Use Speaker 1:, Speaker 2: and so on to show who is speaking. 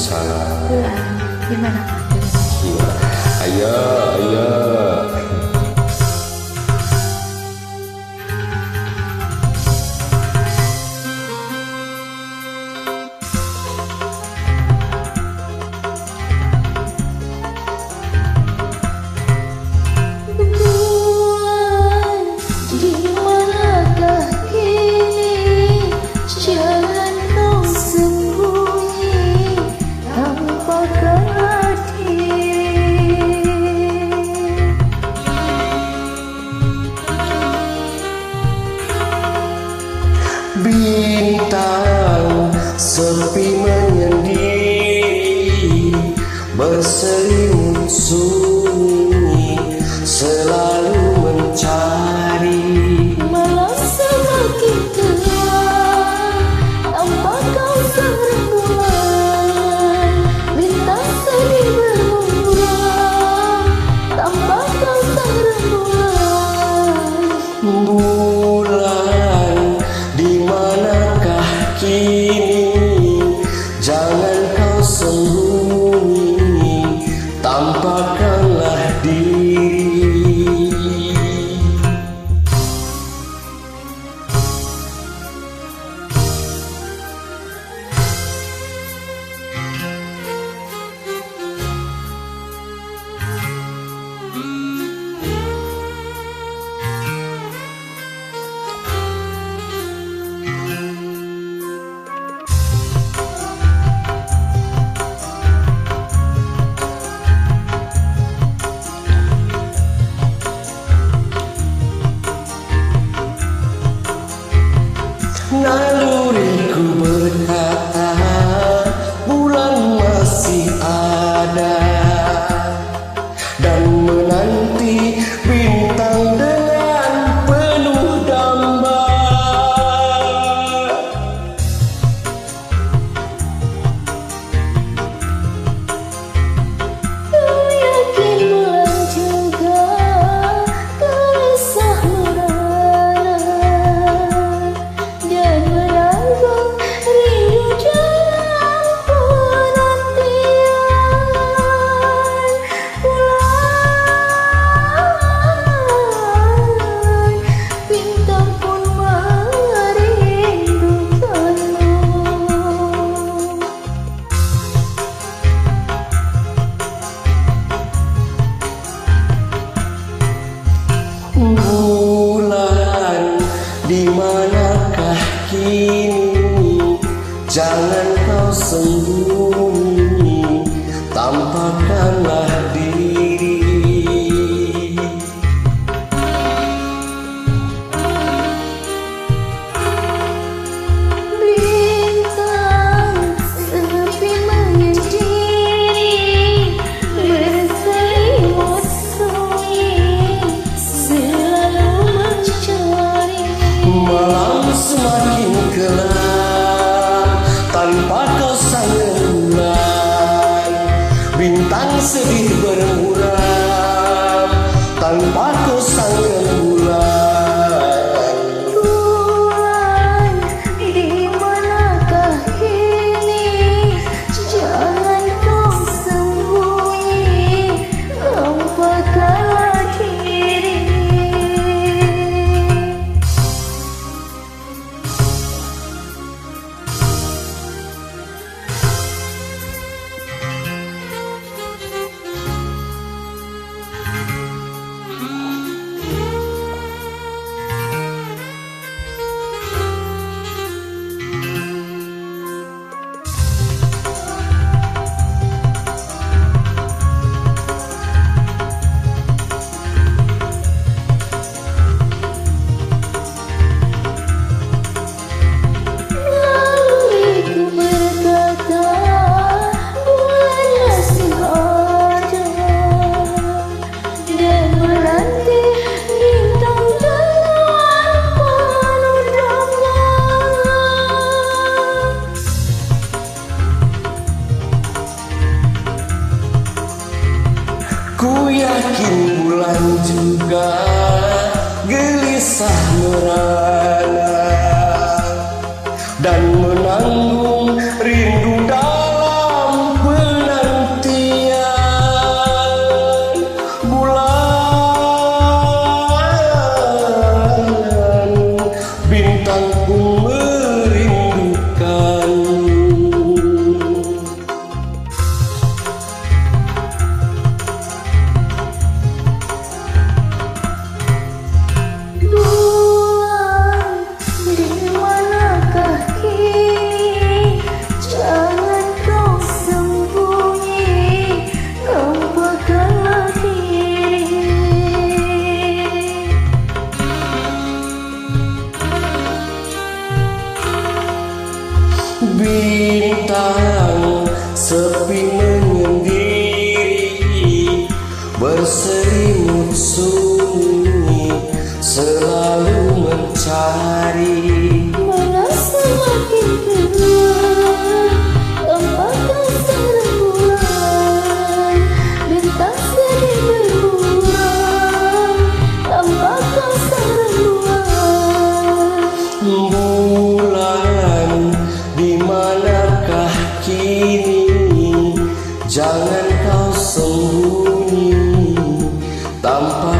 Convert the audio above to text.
Speaker 1: Waalaikumsalam.
Speaker 2: Gimana?
Speaker 1: Ayah. Bintang sepi menyendiri, berselimut sunyi, selalu mencari.
Speaker 2: Malam semakin gelap tanpa kau sang rembulan, bintang sedih bermurah tanpa kau sang rembulan.
Speaker 1: Bulan, di manakah kini? Jangan kau sembunyi, tampakkanlah diri. Naluriku berkata bulan masih ada, dan menanti bintang dengan penuh damba.
Speaker 2: Ku yakin bulan juga gelisah merana dan menanggung rindu dalam penantian. Bulan, bintang pun merindukanmu.
Speaker 1: Bulan, di manakah kini? Jangan kau sembunyi, tampakkanlah diri.
Speaker 2: Bintang sepi menyendiri, berselimut sunyi, selalu mencari.
Speaker 1: Malam semakin gelap tanpa kau sang rembulan, bintang sedih bermuram tanpa kau sang rembulan.
Speaker 2: Bulan, di manakah kini? Jangan kau sembunyi, tampakkanlah diri. Naluriku berkata bulan masih ada, dan menanti bintang dalam penuh damba.
Speaker 1: Ku yakin bulan juga gelisah merana dan menanggung rindu dalam Bintang sepi menyendiri, berselimut sunyi, selalu mencari.
Speaker 2: Malam semakin gelap tanpa kasar rembulan, bintang sedih berkurang tanpa kasar rembulan.
Speaker 1: Bulan, di manakah kini? Jangan kau sembunyi tanpa